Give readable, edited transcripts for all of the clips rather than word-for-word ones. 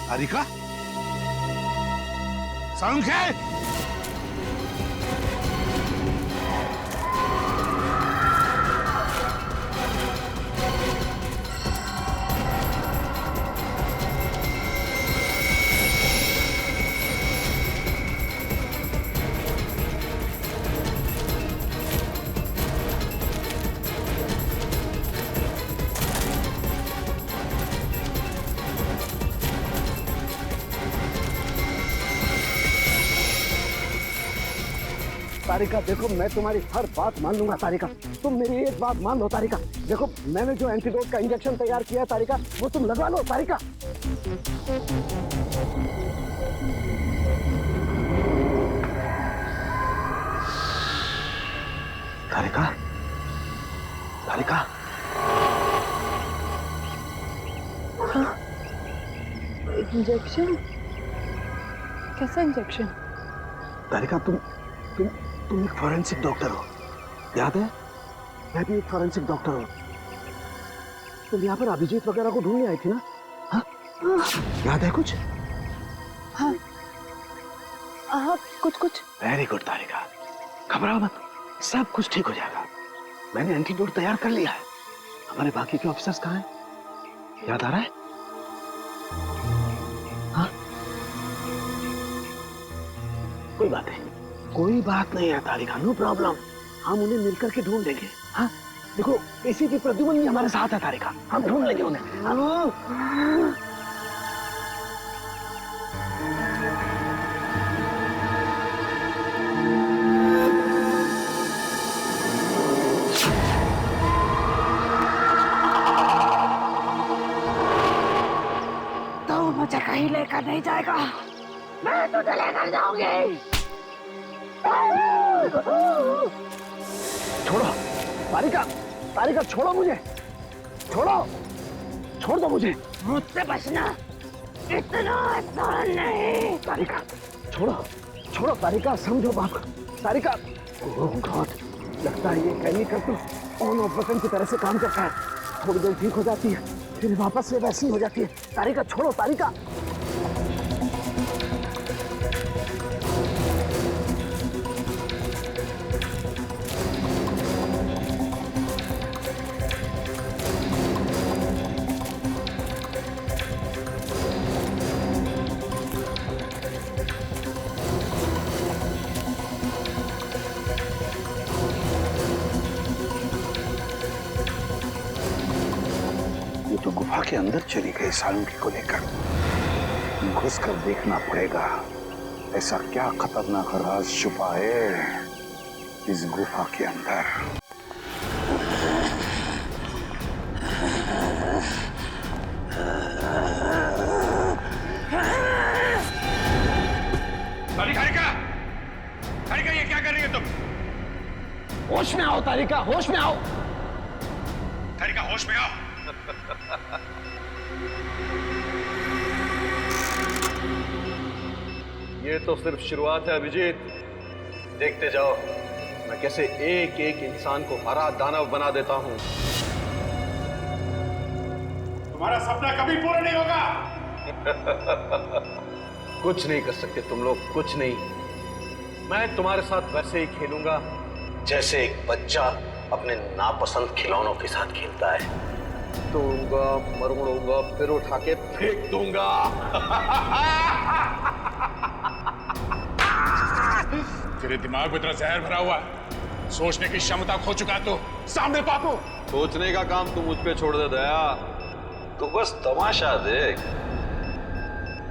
तारिका, सारुण ख्याल। तारिका देखो, मैं तुम्हारी हर बात मान लूंगा तारिका, तुम मेरी एक बात मान लो तारिका। देखो मैंने जो एंटीडोट का इंजेक्शन तैयार किया है तारिका, वो तुम लगवा लो तारिका। तारिका, तारिका। हाँ? इंजेक्शन? कैसा इंजेक्शन? तारिका तुम एक फॉरेंसिक डॉक्टर हो, याद है? मैं भी एक फॉरेंसिक डॉक्टर हूँ। तुम यहाँ पर अभिजीत वगैरह को ढूंढने आई थी ना? हाँ? याद है कुछ? हाँ हाँ, कुछ। वेरी गुड तारिका, घबराओ मत, सब कुछ ठीक हो जाएगा। मैंने एंटीडोट तैयार कर लिया है। हमारे बाकी के ऑफिसर्स कहाँ हैं? याद आ रहा है? हाँ? कोई बात नहीं है तारिका, नो प्रॉब्लम। हम उन्हें मिलकर के ढूंढ लेंगे। हाँ? देखो इसी की प्रद्युमन भी हमारे साथ है तारिका, हम ढूंढ लेंगे उन्हें। तो मुझे कहीं लेकर नहीं जाएगा, मैं तुझे लेकर जाऊंगी। छोड़ो तारिका, तारिका छोड़ो मुझे, छोड़ दो मुझे। मुझसे बचना इतना आसान नहीं। तारिका छोड़ो तारिका, समझो बात को। तारिका, ओह गॉड, लगता है ये केमिकल तो ऑन ऑफ बटन की तरह से काम करता है। थोड़ी देर ठीक हो जाती है, फिर वापस से वैसी हो जाती है। तारिका छोड़ो तारिका। तो गुफा के अंदर चली गई सालुंकी को लेकर। घुस कर देखना पड़ेगा, ऐसा क्या खतरनाक राज छुपा है इस गुफा के अंदर। तारिका, ये क्या कर रही हो तुम? होश में आओ तारिका, होश में आओ। तारिका, होश में आओ। ये तो सिर्फ शुरुआत है अभिजीत, देखते जाओ मैं कैसे एक एक इंसान को हरा दानव बना देता हूं। तुम्हारा सपना कभी पूरा नहीं होगा। कुछ नहीं कर सकते तुम लोग, कुछ नहीं। मैं तुम्हारे साथ वैसे ही खेलूंगा जैसे एक बच्चा अपने नापसंद खिलौनों के साथ खेलता है। तोड़ूंगा, मरोड़ूंगा, फिर उठा के फेंक दूंगा। तेरे दिमाग में इतना जहर भरा हुआ है, सोचने की क्षमता खो चुका तो सामने पापू। सोचने का काम तू मुझ पे छोड़ दे दया, तू बस तमाशा देख।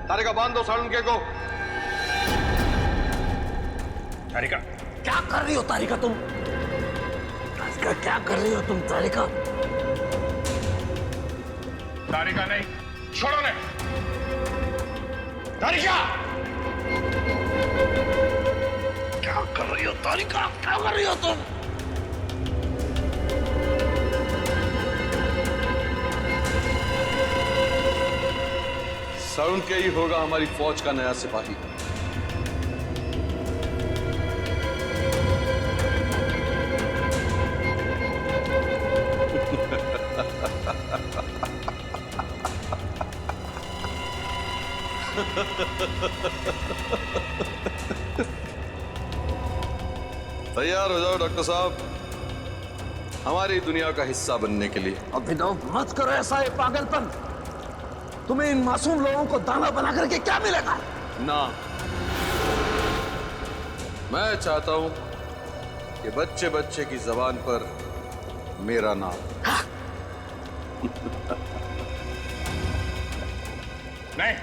तारिका, बांध दो सालुंके को। तारिका, क्या कर रही हो तारिका तुम? तारिका क्या कर रही हो तुम तारिका? तारिका नहीं, छोड़ो ने। तारिका, क्या कर रही हो तारिका, क्या कर रही हो तुम? सालुंके ही होगा हमारी फौज का नया सिपाही। तैयार हो जाओ डॉक्टर साहब, हमारी दुनिया का हिस्सा बनने के लिए। अभिनव मत करो ऐसा, ये पागलपन। तुम्हें इन मासूम लोगों को दाना बना करके क्या मिलेगा? ना, मैं चाहता हूं कि बच्चे बच्चे की जबान पर मेरा नाम। नहीं,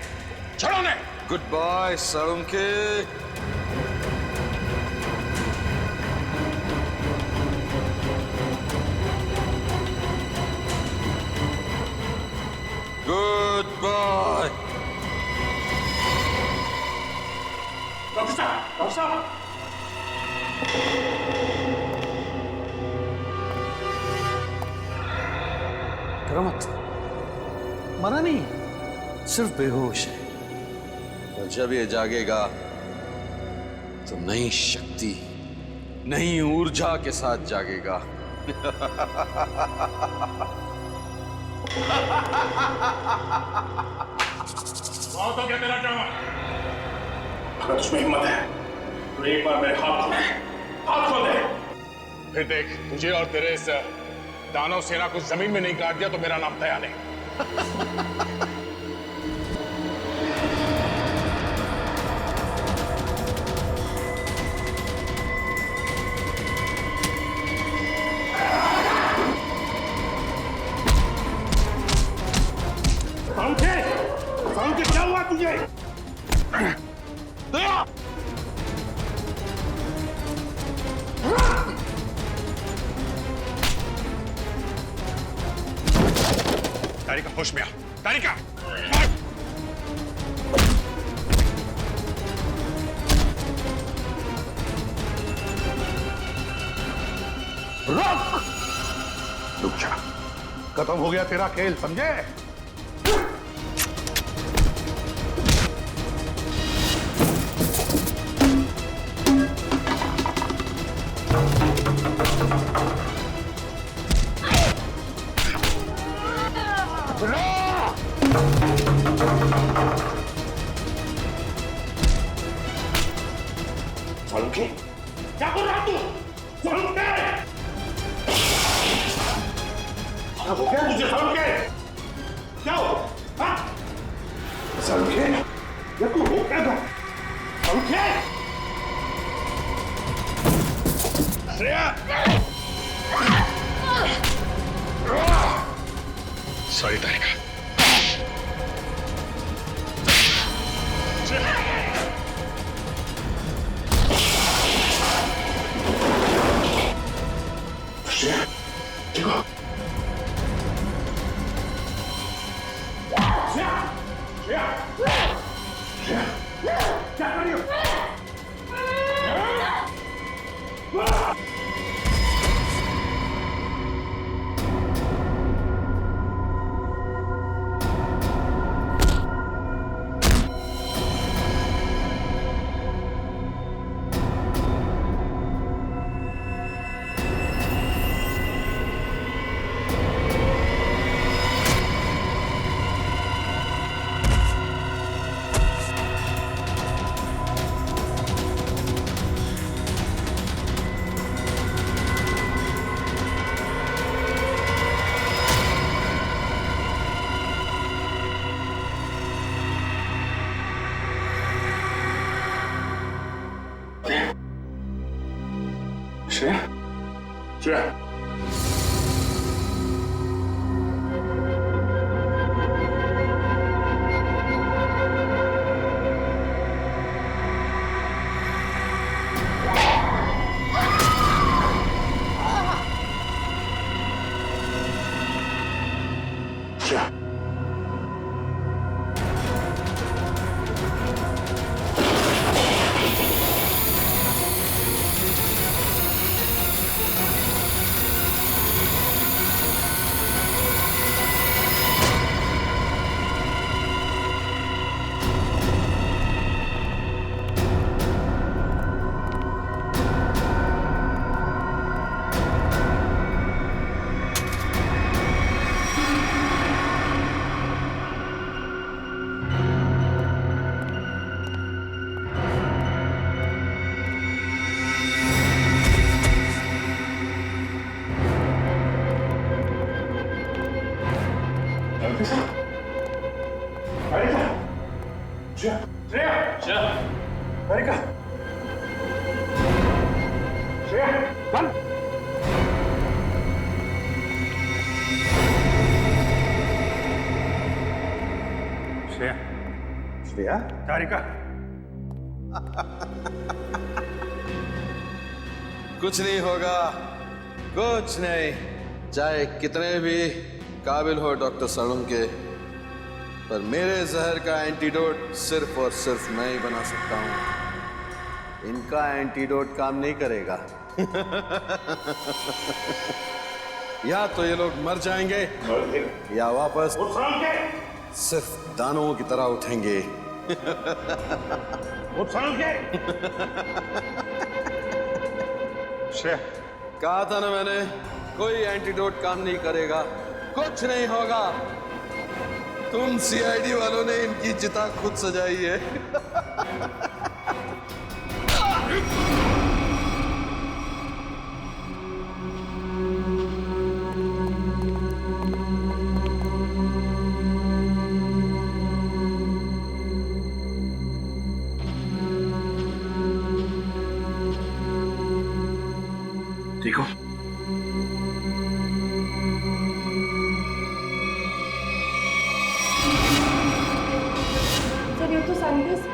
छोड़ो नहीं। Good bye Salunkhe. Good bye. Doctor साहब, डॉक्टर साहब। डरो मत, मरा नहीं, सिर्फ बेहोश है। और जब ये जागेगा तो नई शक्ति, नई ऊर्जा के साथ जागेगा। बहुत हो गया तेरा ड्रामा। अगर उसमें हिम्मत है तो एक बार मेरे हाथ खोल दे, हाथ खोल दे। फिर देख, तुझे और तेरे इस दानव सेना को जमीन में नहीं काट दिया तो मेरा नाम दया नहीं। साळुंखे, क्या हुआ तुझे? दया! तारिका, होश में आ। तारिका, रुक जा, खत्म हो गया तेरा खेल, समझे? साळुंखे, क्या कर रहा तू? साळुंखे! क्या हो गया तुझे साळुंखे? क्या हो? हाँ? साळुंखे, ये तू हो क्या गया? साळुंखे! श्रेया! सॉरी तारिका। श्रेया, देखो। श्रेया, श्रेया, श्रेया, क्या कर रही हो? श्रेया, श्रेया, श्रेया, सारिका, श्रेया, श्रेया, श्रेया, सारिका, श्रेया, चल। श्रेया, श्रेया, सारिका, कुछ नहीं होगा, कुछ नहीं। चाहे कितने भी काबिल हो डॉक्टर साळुंके, पर मेरे जहर का एंटीडोट सिर्फ और सिर्फ मैं ही बना सकता हूं। इनका एंटीडोट काम नहीं करेगा। या तो ये लोग मर जाएंगे या वापस सिर्फ दानवों की तरह उठेंगे। श्रेया, कहा था ना मैंने, कोई एंटीडोट काम नहीं करेगा, कुछ नहीं होगा। तुम सीआईडी वालों ने इनकी चिता खुद सजाई है। देखो, सर ये तो साइंटिस्ट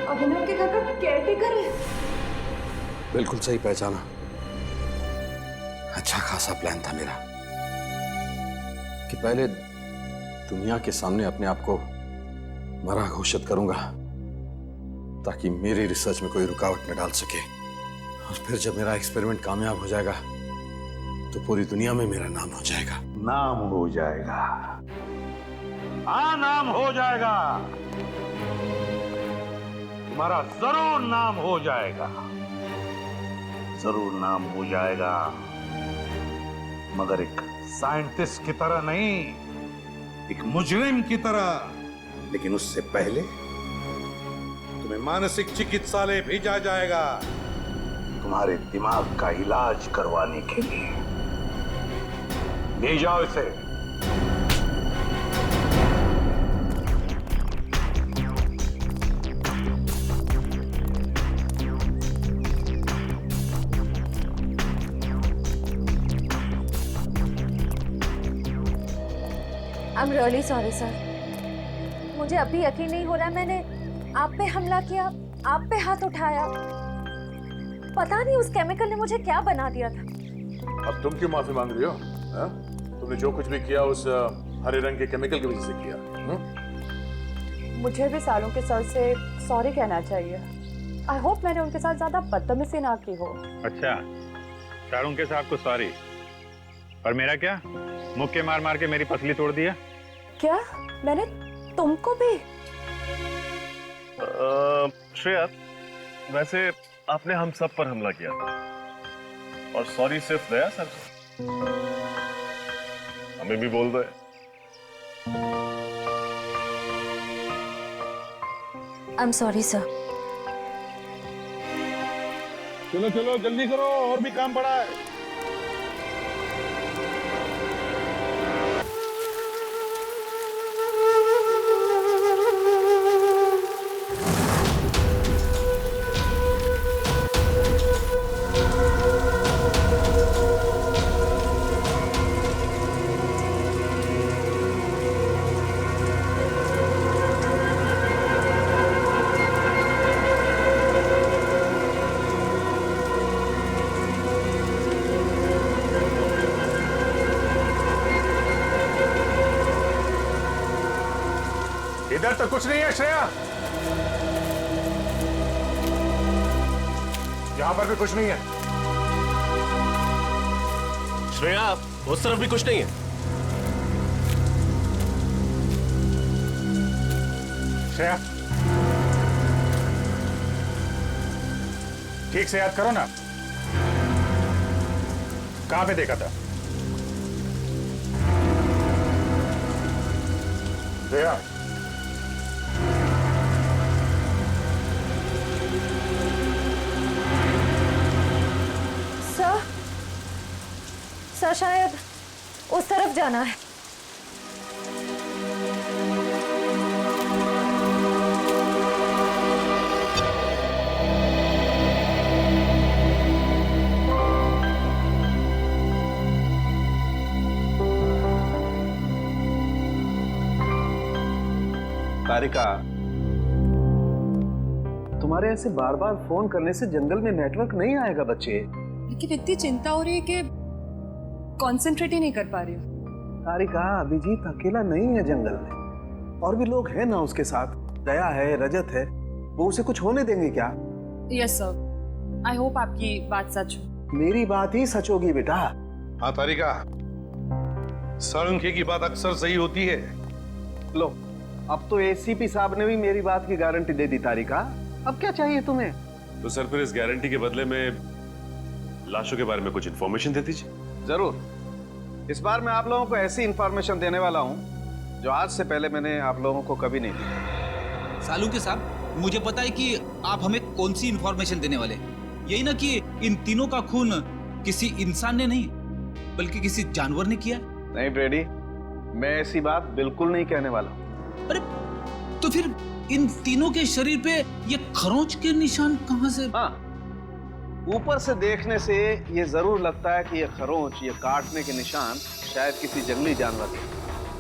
अभिनव के घर का केयरटेकर है। बिल्कुल सही पहचाना। अच्छा खासा प्लान था मेरा कि पहले दुनिया के सामने अपने आप को मरा घोषित करूंगा ताकि मेरी रिसर्च में कोई रुकावट न डाल सके, और फिर जब मेरा एक्सपेरिमेंट कामयाब हो जाएगा तो पूरी दुनिया में मेरा नाम हो जाएगा। नाम हो जाएगा। हाँ, नाम हो जाएगा। तुम्हारा जरूर नाम हो जाएगा, जरूर नाम हो जाएगा, मगर एक साइंटिस्ट की तरह नहीं, एक मुजरिम की तरह। लेकिन उससे पहले तुम्हें मानसिक चिकित्सालय भेजा जाएगा तुम्हारे दिमाग का इलाज करवाने के लिए। ले जाओ इसे। I'm really sorry sir. मुझे अभी यकीन नहीं हो रहा है, मैंने आप पे हमला किया, आप पे हाथ उठाया। पता नहीं उस केमिकल ने मुझे क्या बना दिया था। अब तुम क्यों माफी मांग रही हो? हा? तुमने जो कुछ भी किया उस हरे रंग के केमिकल की वजह से किया। मुझे भी सालों के सर से सॉरी कहना चाहिए। आई होप मैंने उनके साथ ज्यादा बदतमीजी ना की हो। अच्छा, साळुंके साहब को सॉरी, और मेरा क्या? मुक्के मार मार के मेरी पसली तोड़ दिया। क्या मैंने तुमको भी? श्रेया, वैसे आपने हम सब पर हमला किया था और सॉरी सिर्फ दया सर से। हमें भी बोल दो। I am sorry sir. चलो चलो जल्दी करो, और भी काम पड़ा है। इधर तो कुछ नहीं है श्रेया, यहां पर भी कुछ नहीं है। श्रेया, उस तरफ भी कुछ नहीं है। श्रेया, ठीक से याद करो ना, कहां पे देखा था? श्रेया, सर शायद उस तरफ जाना है। तारिका, तुम्हारे ऐसे बार बार फोन करने से जंगल में नेटवर्क नहीं आएगा बच्चे। लेकिन इतनी चिंता हो रही है कि कंसंट्रेट ही नहीं कर पा रही हूँ। तारिका, अभिजीत अकेला नहीं है जंगल में, और भी लोग हैं ना उसके साथ। दया है, रजत है, वो उसे कुछ होने देंगे क्या? यस सर, आई होप आपकी बात सच हो। मेरी बात ही सच होगी बेटा। हाँ तारिका, साळुंखे की बात अक्सर सही होती है। लो, अब तो एसीपी साहब ने भी मेरी बात की गारंटी दे दी। तारिका, अब क्या चाहिए तुम्हें? तो सर फिर इस गारंटी के बदले में लाशों के बारे में कुछ इन्फॉर्मेशन दे दीजिए। जरूर। इस बार मैं आप लोगों को ऐसी इंफॉर्मेशन देने वाला हूं जो आज से पहले मैंने आप लोगों को कभी नहीं दी। सालुंखे साहब, मुझे पता है कि आप हमें कौन सी इंफॉर्मेशन देने वाले। यही ना कि इन तीनों का खून किसी इंसान ने नहीं बल्कि किसी जानवर ने किया। नहीं ब्रेडी, मैं ऐसी बात बिल्कुल नहीं कहने वाला। अरे तो फिर इन तीनों के शरीर पे ये खरोंच के निशान कहां से? हाँ, ऊपर से देखने से ये जरूर लगता है कि ये खरोंच, ये काटने के निशान शायद किसी जंगली जानवर के।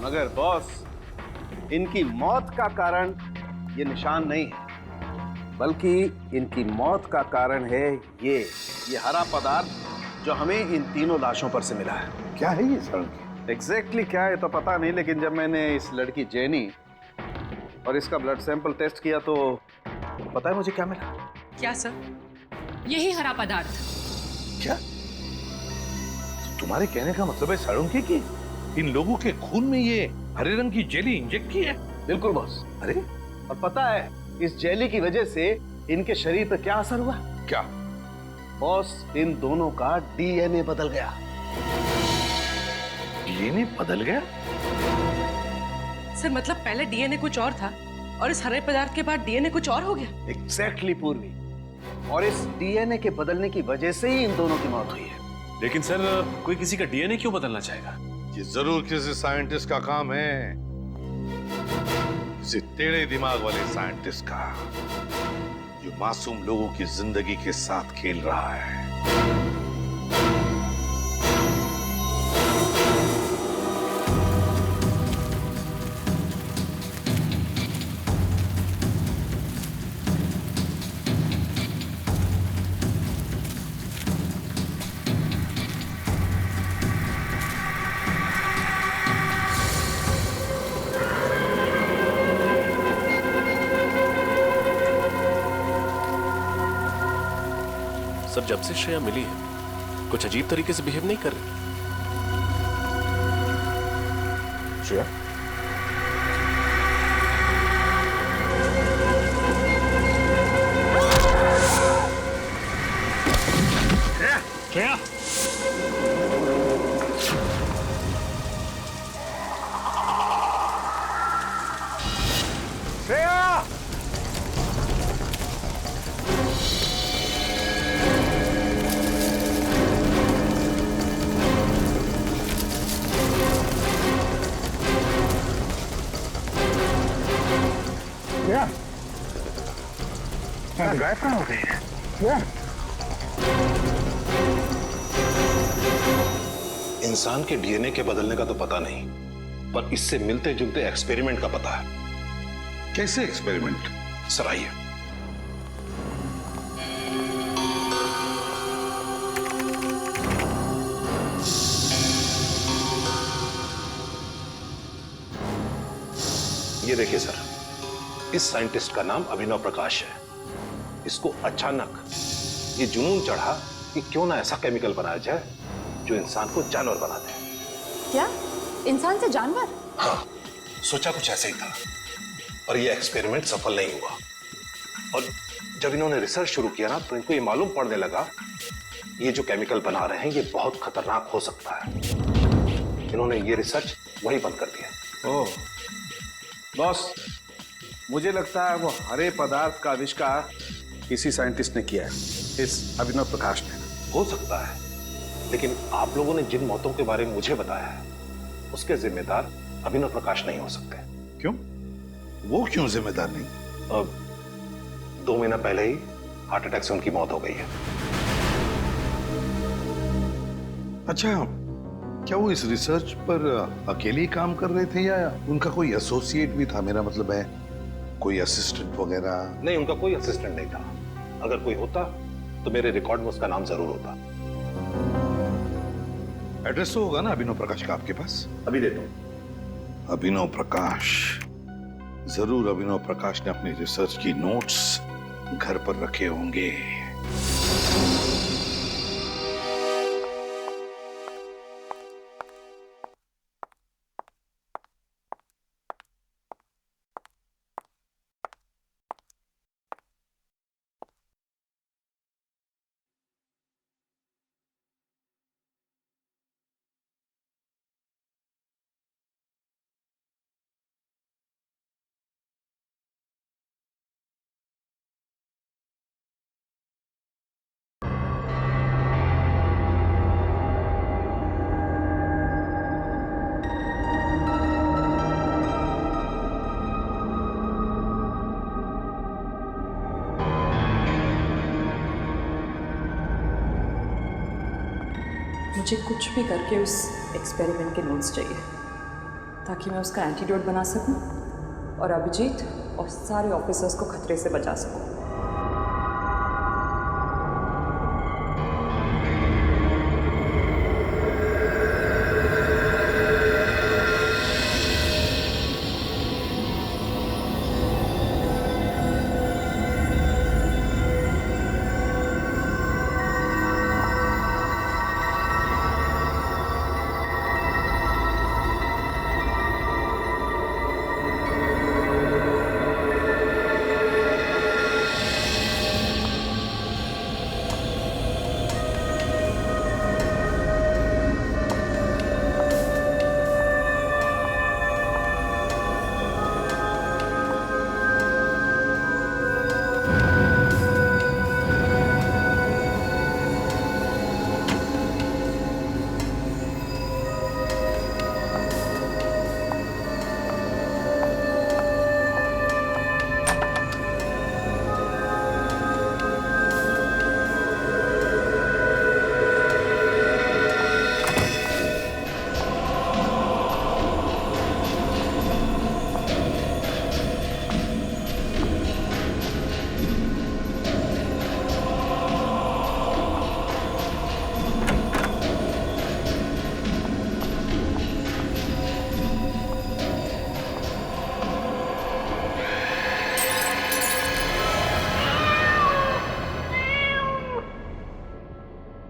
मगर बॉस, इनकी मौत का कारण ये निशान नहीं है, बल्कि इनकी मौत का कारण है ये हरा पदार्थ जो हमें इन तीनों लाशों पर से मिला है। क्या है ये साळुंखे? एग्जैक्टली क्या है तो पता नहीं, लेकिन जब मैंने इस लड़की जेनी और इसका ब्लड सैंपल टेस्ट किया तो पता है मुझे क्या मिला? क्या सर? यही हरा पदार्थ। क्या तो तुम्हारे कहने का मतलब है साळुंखे की इन लोगों के खून में ये हरे रंग की जेली इंजेक्ट की है? बिल्कुल बॉस। अरे और पता है इस जेली की वजह से इनके शरीर पर क्या असर हुआ? क्या बॉस, इन दोनों का डीएनए बदल गया। डीएनए बदल गया? सर मतलब पहले डीएनए कुछ और था और इस हरे पदार्थ के बाद डीएनए कुछ और हो गया। एग्जैक्टली पूर्वी, और इस डीएनए के बदलने की वजह से ही इन दोनों की मौत हुई है। लेकिन सर, कोई किसी का डीएनए क्यों बदलना चाहेगा? ये जरूर किसी साइंटिस्ट का काम है, किसी टेढ़े दिमाग वाले साइंटिस्ट का, जो मासूम लोगों की जिंदगी के साथ खेल रहा है। सर, जब से श्रेया मिली है कुछ अजीब तरीके से बिहेव नहीं कर रही। श्रेया, श्रेया, गायब कहाँ हो गई? इंसान के डीएनए के बदलने का तो पता नहीं, पर इससे मिलते जुलते एक्सपेरिमेंट का पता है। कैसे एक्सपेरिमेंट? सर आइए। ये देखिए सर, इस साइंटिस्ट का नाम अभिनव प्रकाश है। इसको अचानक ये जुनून चढ़ा कि क्यों ना ऐसा केमिकल बनाया जाए जो इंसान को जानवर बना दे। क्या? इंसान से जानवर? हाँ, सोचा कुछ ऐसे ही था, और ये एक्सपेरिमेंट सफल नहीं हुआ। और जब इन्होंने रिसर्च शुरू किया ना, तो इनको ये मालूम पड़ने लगा ये जो केमिकल बना रहे हैं ये बहुत खतरनाक हो सकता है। इन्होंने ये रिसर्च वही बंद कर दिया। ओह बॉस, मुझे लगता है वो हरे पदार्थ का आविष्कार किसी साइंटिस्ट ने किया है, इस अभिनव प्रकाश ने। हो सकता है, लेकिन आप लोगों ने जिन मौतों के बारे में मुझे बताया है उसके जिम्मेदार अभिनव प्रकाश नहीं हो सकते। क्यों? वो क्यों जिम्मेदार नहीं? अब 2 महीना पहले ही हार्ट अटैक से उनकी मौत हो गई है। अच्छा, क्या वो इस रिसर्च पर अकेले ही काम कर रहे थे या उनका कोई एसोसिएट भी था? मेरा मतलब है कोई असिस्टेंट वगैरह? नहीं, उनका कोई असिस्टेंट नहीं था। अगर कोई होता तो मेरे रिकॉर्ड में उसका नाम जरूर होता। एड्रेस तो होगा ना अभिनव प्रकाश का आपके पास? अभी देता हूं। अभिनव प्रकाश, जरूर अभिनव प्रकाश ने अपनी रिसर्च की नोट्स घर पर रखे होंगे। मुझे कुछ भी करके उस एक्सपेरिमेंट के नोट्स चाहिए ताकि मैं उसका एंटीडोट बना सकूं और अभिजीत और सारे ऑफिसर्स को खतरे से बचा सकूं।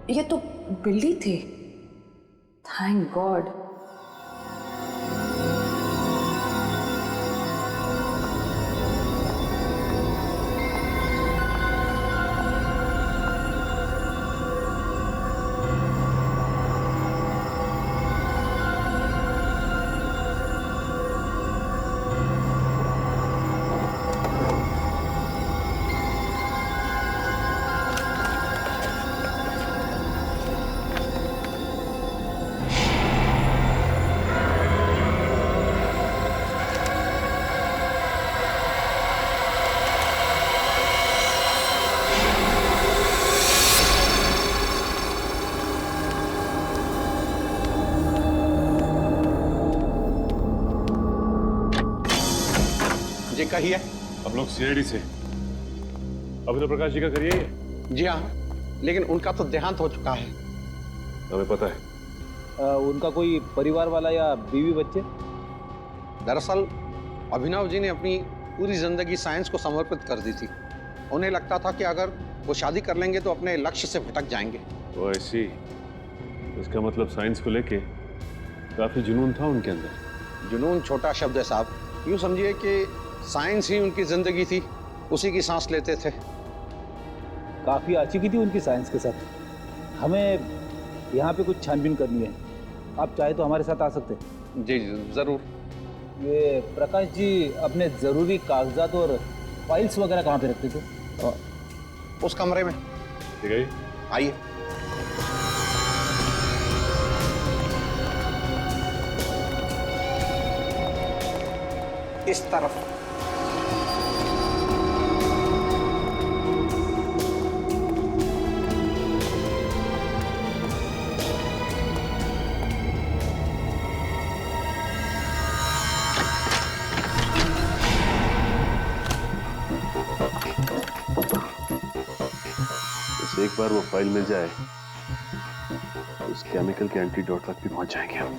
ये तो बिल्ली थी। Thank God. का ही है। हम लोग सीआईडी से। अभिनव प्रकाश जी का करिए ये? जी हाँ, लेकिन उनका तो देहांत हो चुका है। हमें पता है। उनका कोई परिवार वाला या बीवी बच्चे? दरअसल अभिनव जी ने अपनी पूरी जिंदगी साइंस को समर्पित कर दी थी। उन्हें लगता था कि अगर वो शादी कर लेंगे तो अपने लक्ष्य से भटक जाएंगे। वो ऐसी, इसका मतलब साइंस को लेके काफी जुनून था उनके अंदर। जुनून छोटा शब्द है साहब, यूं समझिए कि साइंस ही उनकी जिंदगी थी, उसी की सांस लेते थे। काफी आशिकी थी उनकी साइंस के साथ। हमें यहाँ पे कुछ छानबीन करनी है, आप चाहे तो हमारे साथ आ सकते हैं। जी जरूर। ये प्रकाश जी अपने जरूरी कागजात और फाइल्स वगैरह कहाँ पे रखते थे? उस कमरे में। ठीक है, आइए। इस तरफ। एक बार वो फाइल मिल जाए उस केमिकल के एंटीडोट तक भी पहुंच जाएंगे हम।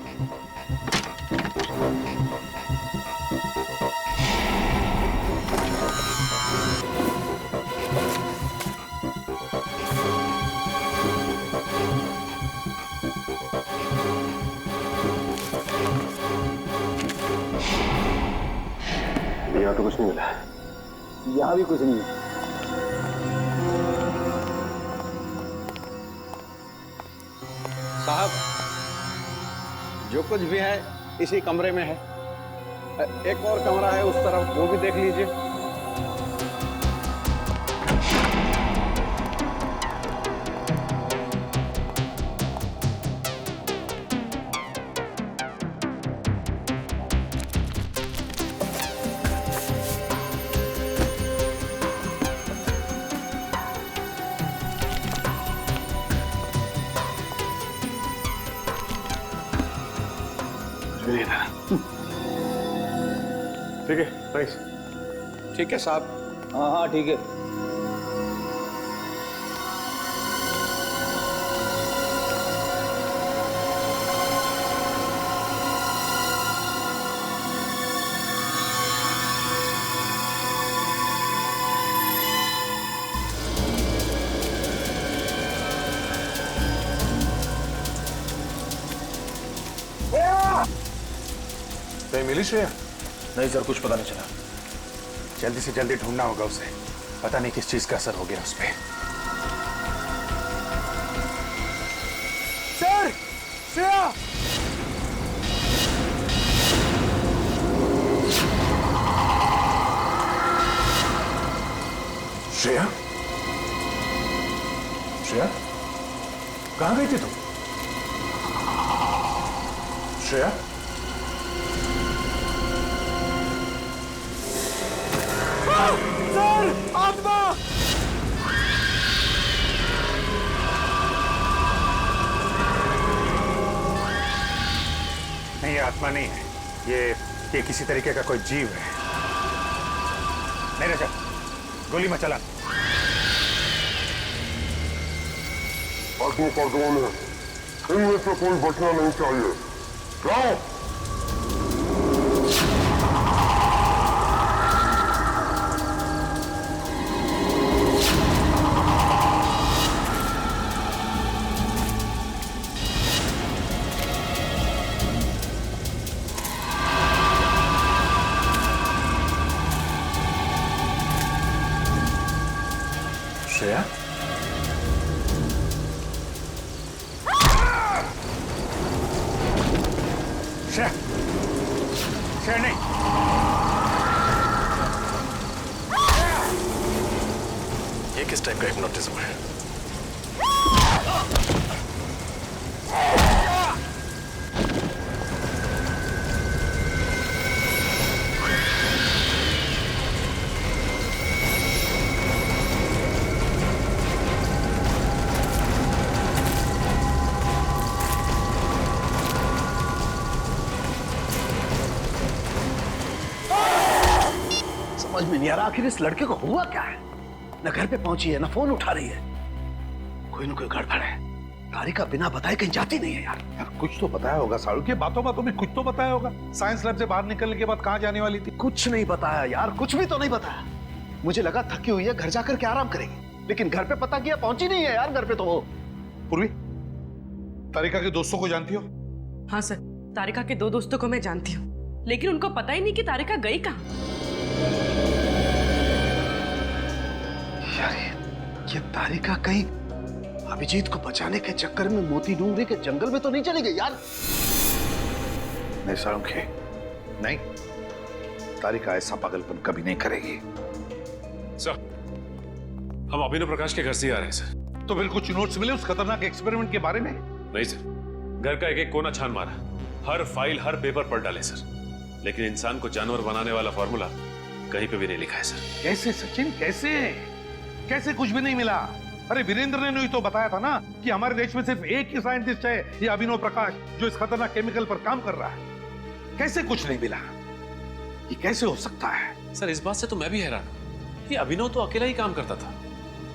यहाँ तो कुछ नहीं मिला। यहाँ भी कुछ नहीं है। साहब, जो कुछ भी है इसी कमरे में है। एक और कमरा है उस तरफ, वो भी देख लीजिए। ठीक है, थैंक्स। ठीक है साहब। हाँ हाँ ठीक है। नहीं मिली श्रेया? नहीं सर, कुछ पता नहीं चला। जल्दी से जल्दी ढूंढना होगा उसे। पता नहीं किस चीज का असर हो गया उस पे। सर, श्रेया! श्रेया? श्रेया? कहां गई थी तुम? श्रेया? सर, आत्मा! नहीं, ये आत्मा नहीं है। ये किसी तरीके का कोई जीव है। मेरे सर, गोली मत चला। आत्मा का कौन है? इनमें से कोई बचना नहीं चाहिए। जाओ। श्रेया? श्रेया! श्रेया नहीं! ये किस टाइप का हिप्नोटिज्म है? समझ में नहीं आ रहा आखिर इस लड़के को हुआ क्या है। न घर पे पहुंची है, न फोन उठा रही है। कोई न कोई गड़बड़ है। तारिका बिना बताए कहीं जाती नहीं है यार। कुछ तो बताया होगा सालू के बातों में कुछ तो बताया होगा। साइंस लैब से बाहर निकलने के बाद कहां जाने वाली थी? कुछ नहीं बताया यार, कुछ भी तो नहीं बताया। मुझे लगा थकी हुई है, घर जाकर के आराम करेगी, लेकिन घर पे पता किया पहुंची नहीं है यार घर पे तो वो। पूर्वी, तारिका के दोस्तों को जानती हो? हाँ सर, तारिका के 2 दोस्तों को मैं जानती हूँ, लेकिन उनको पता ही नहीं कि तारिका गई कहाँ। यार ये तारिका कहीं अभिजीत को बचाने के चक्कर में मोती डूंगरी के जंगल में तो नहीं चली गई यार? नहीं सालुंखे, नहीं, तारिका ऐसा पागलपन कभी नहीं करेगी। सर, हम अभिनव प्रकाश के घर से ही आ रहे हैं सर। तो फिर कुछ नोट्स मिले उस खतरनाक एक्सपेरिमेंट के बारे में? नहीं सर, घर का एक एक कोना छान मारा, हर फाइल हर पेपर पढ़ डाले सर, लेकिन इंसान को जानवर बनाने वाला फॉर्मूला कहीं पे भी नहीं लिखा है सर। कैसे सचिन, कैसे कुछ भी नहीं मिला? अरे वीरेंद्र ने ही तो बताया था ना कि हमारे देश में सिर्फ एक ही साइंटिस्ट है, ये अभिनव प्रकाश, जो इस खतरनाक केमिकल पर काम कर रहा है। कैसे कुछ नहीं मिला? ये कैसे हो सकता है? सर, इस बात से तो मैं भी हैरान हूं कि अभिनव तो अकेला ही काम करता था।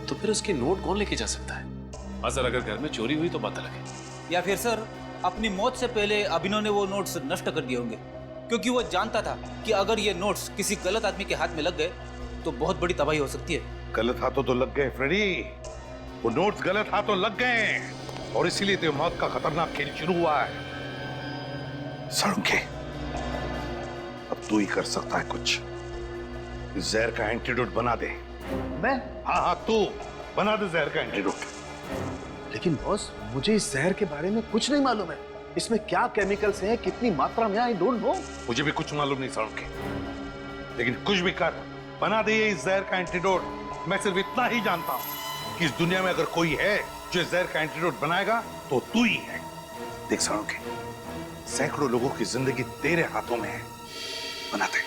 तो फिर उसके नोट कौन लेके जा सकता है? और सर अगर घर में चोरी हुई तो पता लगे। या फिर सर अपनी मौत से पहले अभिनव ने वो नोट्स नष्ट कर दिए होंगे, क्योंकि वो जानता था कि अगर ये नोट्स किसी गलत आदमी के हाथ में लग गए तो बहुत बड़ी तबाही हो सकती है। गलत हाथों तो लग गए फ्रेडी, वो नोट्स गलत हाथों लग गए और इसीलिए तो मौत का खतरनाक खेल शुरू हुआ है। सड़के, अब तू ही कर सकता है कुछ। जहर का एंटीडोट बना दे। मैं? हाँ हाँ, तू बना दे जहर का एंटीडोट। लेकिन बॉस, मुझे इस जहर के बारे में कुछ नहीं मालूम है। इसमें क्या केमिकल्स हैं, कितनी मात्रा में, आई डोंट नो। मुझे भी कुछ मालूम नहीं सड़के, लेकिन कुछ भी कर, बना दे इस जहर का एंटीडोट। मैं सिर्फ इतना ही जानता हूं कि इस दुनिया में अगर कोई है जो जहर का एंटीडोट बनाएगा तो तू ही है। देख सड़के, सैकड़ों लोगों की जिंदगी तेरे हाथों में है, बना दे।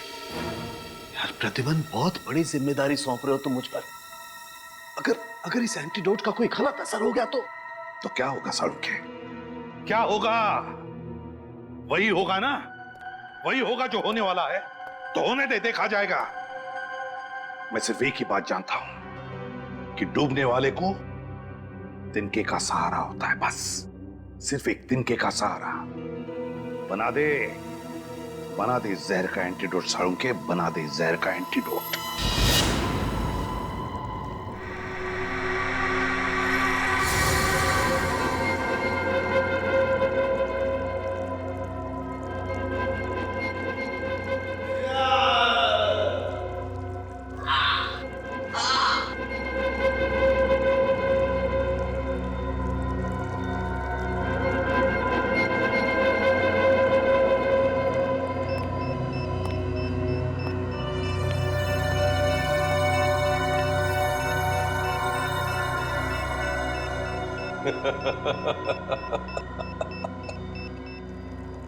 यार प्रतिबंध, बहुत बड़ी जिम्मेदारी सौंप रहे हो तुम मुझ पर। अगर इस एंटीडोट का कोई गलत असर हो गया तो क्या होगा सड़के? क्या होगा? वही होगा ना, वही होगा जो होने वाला है। तो होने दे, देखा जाएगा। मैं सिर्फ एक ही बात जानता हूं कि डूबने वाले को तिनके का सहारा होता है, बस सिर्फ एक तिनके का सहारा। बना दे जहर का एंटीडोट सड़के, बना दे जहर का एंटीडोट।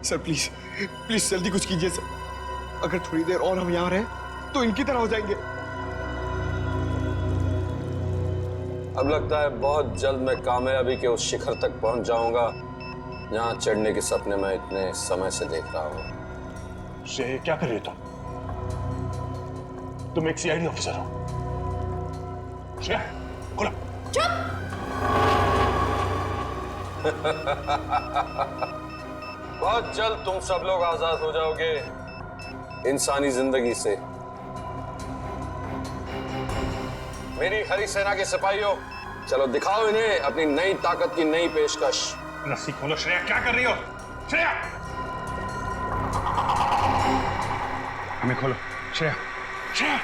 सर प्लीज प्लीज जल्दी कुछ कीजिए सर। अगर थोड़ी देर और हम यहाँ रहे तो इनकी तरह हो जाएंगे। अब लगता है बहुत जल्द मैं कामयाबी के उस शिखर तक पहुंच जाऊंगा जहां चढ़ने के सपने मैं इतने समय से देख रहा हूं। श्रेय, क्या कर रहे हो तुम एक सीआईडी ऑफिसर हो। श्रेया, खोलो। चुप। बहुत जल्द तुम सब लोग आजाद हो जाओगे इंसानी जिंदगी से। मेरी हरी सेना के सिपाहियों, चलो दिखाओ इन्हें अपनी नई ताकत की नई पेशकश। रस्सी खोलो। श्रेया, क्या कर रही हो? श्रेया, हमें खोलो। श्रेया, श्रेया।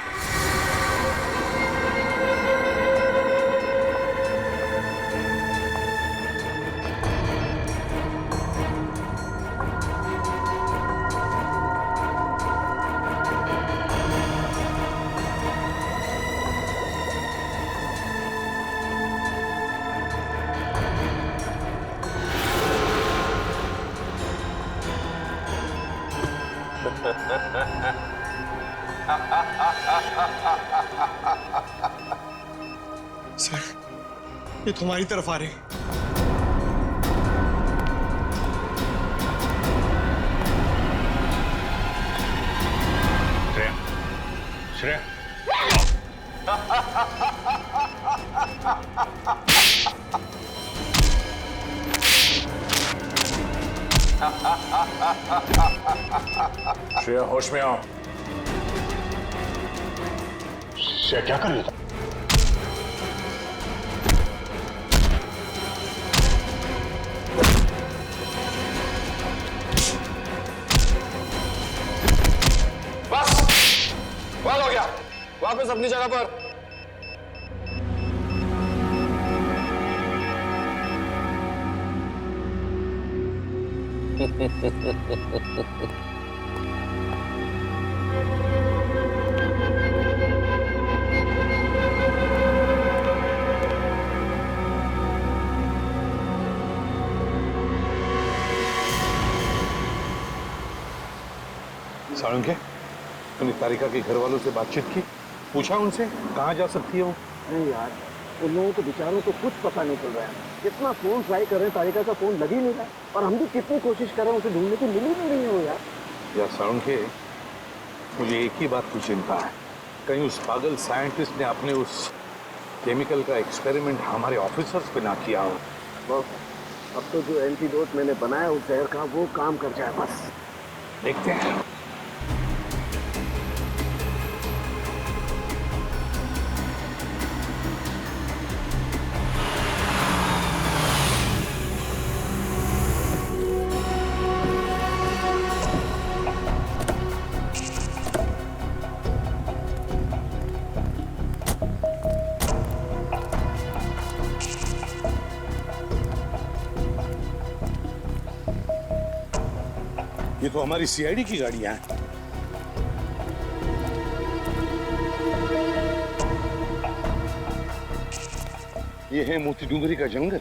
सर, ये तुम्हारी तरफ आ रहे हैं। श्रेया, श्रेया, होश में आओ। श्रेया, क्या कर रही हो? हो गया, वापस अपनी जगह पर। साळुंखे, तूने तारिका के घर वालों से बातचीत की? पूछा उनसे कहाँ जा सकती है वो? नहीं यार, उन लोगों को बेचारों को कुछ पता नहीं चल रहा है। कितना फोन ट्राई कर रहे हैं, तारिका का फोन लग ही नहीं रहा, और हम भी कितनी कोशिश कर रहे हैं उसे ढूंढने की, मिल ही नहीं रही है वो यार। यार साळुंखे, मुझे एक ही बात की चिंता है, कहीं उस पागल साइंटिस्ट ने अपने उस केमिकल का एक्सपेरिमेंट हमारे ऑफिसर्स पे ना किया हो। बॉस, अब तो जो एंटीडोट मैंने बनाया उस जहर का वो काम कर जाए बस। देखते हैं। ये तो हमारी सीआईडी की गाड़ियां हैं। ये है मोती डूंगरी का जंगल।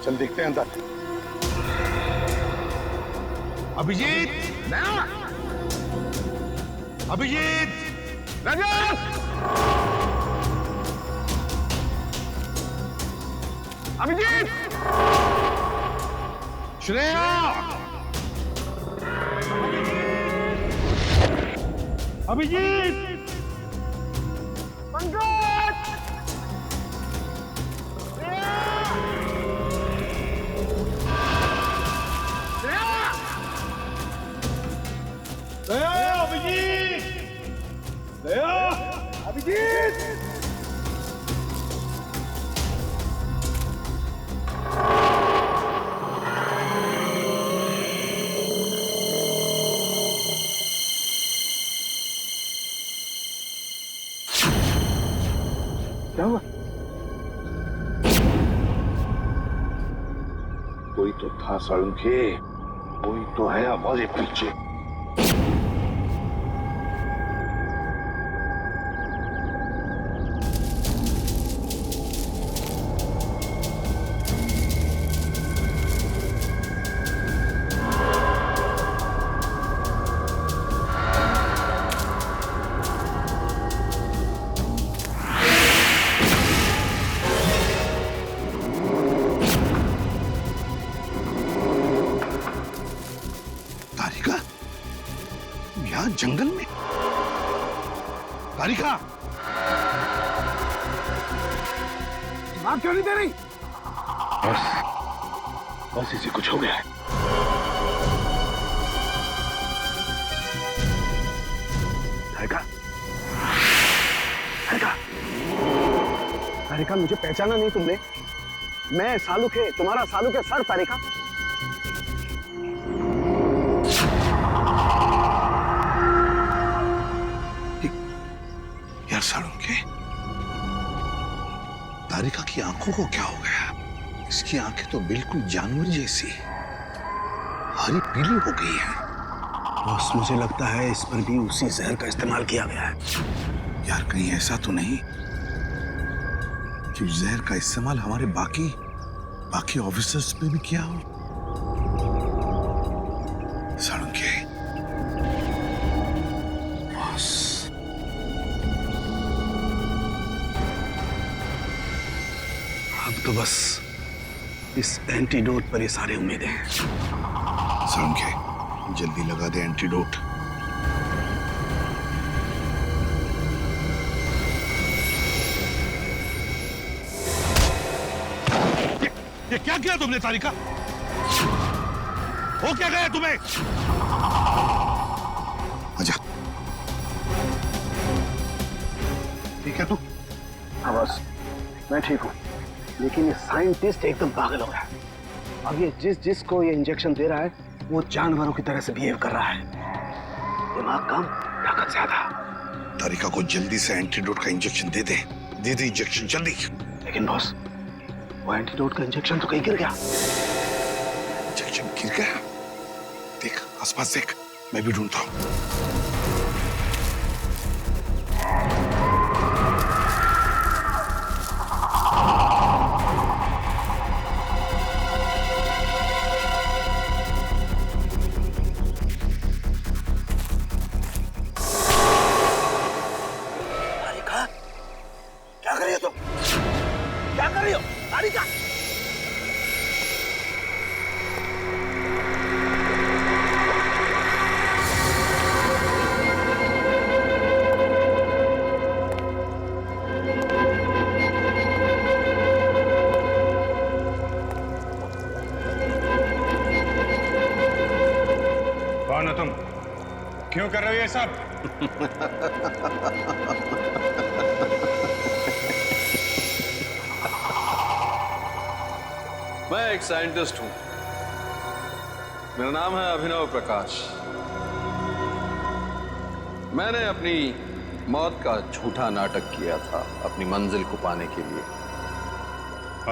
चल देखते हैं अंदर। अभिजीत, अभिजीत, रजत, अभिजीत, श्रेया, अभिजीत, पंकज, श्रेया, अभिजीत, श्रेया, अभिजीत। क्या हुआ? कोई तो था साळुंखे, कोई तो है हमारे पीछे। जंगल में तारिका मार क्यों नहीं दे रही? बस इसे कुछ हो गया है। तारिका, तारिका, तारिका, मुझे पहचाना नहीं तुमने? मैं सालुखे, तुम्हारा सालुखे सर। तारिका, साळुंखे, तारिका की आंखों को क्या हो गया? इसकी आंखें तो बिल्कुल जानवर जैसी हरी पीली हो गई है। बस मुझे लगता है इस पर भी उसी जहर का इस्तेमाल किया गया है। यार कहीं ऐसा तो नहीं कि जहर का इस्तेमाल हमारे बाकी ऑफिसर्स पे भी किया हो? साळुंखे, तो बस इस एंटीडोट पर ये सारी उम्मीदें हैं। साळुंखे, जल्दी लगा दे एंटीडोट। ये क्या किया तुमने तारिका? हो क्या गया तुम्हें? आजा। ठीक है तू? हाँ बस, मैं ठीक हूँ, लेकिन ये साइंटिस्ट एकदम पागल हो रहा है। अब ये जिसको ये इंजेक्शन दे रहा है वो जानवरों की तरह से बिहेव कर रहा है। दिमाग कम, ताकत ज्यादा। तारिका को जल्दी से एंटीडोट का इंजेक्शन दे दे। दे दे इंजेक्शन जल्दी। लेकिन बॉस, वो एंटीडोट का इंजेक्शन तो कहीं गिर गया। इंजेक्शन गिर गया? देख आसपास देख, मैं भी ढूंढता हूँ। क्यों कर रहे हो ये सब? मैं एक साइंटिस्ट हूं। मेरा नाम है अभिनव प्रकाश। मैंने अपनी मौत का झूठा नाटक किया था अपनी मंजिल को पाने के लिए।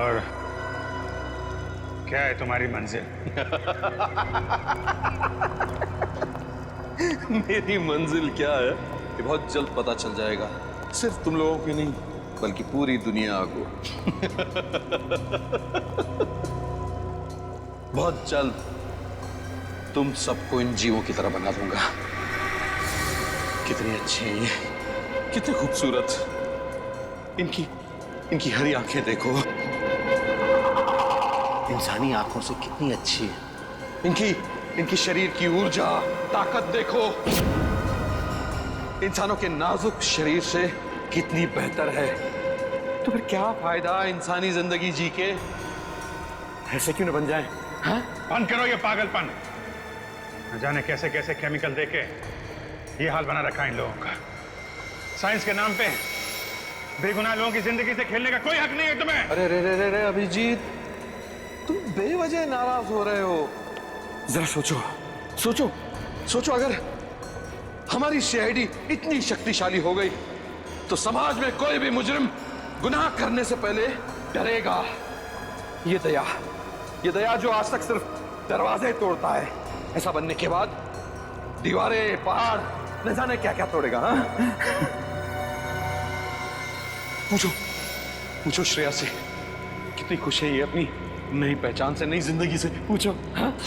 और क्या है तुम्हारी मंजिल? मेरी मंजिल क्या है ये बहुत जल्द पता चल जाएगा। सिर्फ तुम लोगों की नहीं बल्कि पूरी दुनिया को। बहुत जल्द तुम सबको इन जीवों की तरह बना दूंगा। कितनी अच्छी है ये, कितनी खूबसूरत। इनकी हरी आंखें देखो, इंसानी आंखों से कितनी अच्छी है। इनकी शरीर की ऊर्जा, ताकत देखो, इंसानों के नाजुक शरीर से कितनी बेहतर है। तो फिर क्या फायदा इंसानी जिंदगी जी के? ऐसे क्यों न बन जाए? हाँ? बंद करो ये पागलपन। न जाने कैसे कैसे केमिकल देके ये हाल बना रखा है इन लोगों का। साइंस के नाम पे बेगुनाह लोगों की जिंदगी से खेलने का कोई हक नहीं है तुम्हें। अरे रे रे रे रे अभिजीत, तुम बेवजह नाराज हो रहे हो। जरा सोचो अगर हमारी सीआईडी इतनी शक्तिशाली हो गई तो समाज में कोई भी मुजरिम गुनाह करने से पहले डरेगा। ये दया जो आज तक सिर्फ दरवाजे तोड़ता है, ऐसा बनने के बाद दीवारें, पहाड़, न जाने क्या क्या तोड़ेगा। हाँ? पूछो श्रेया से कितनी खुश है ये अपनी नई पहचान से, नई जिंदगी से। पूछो। हाँ?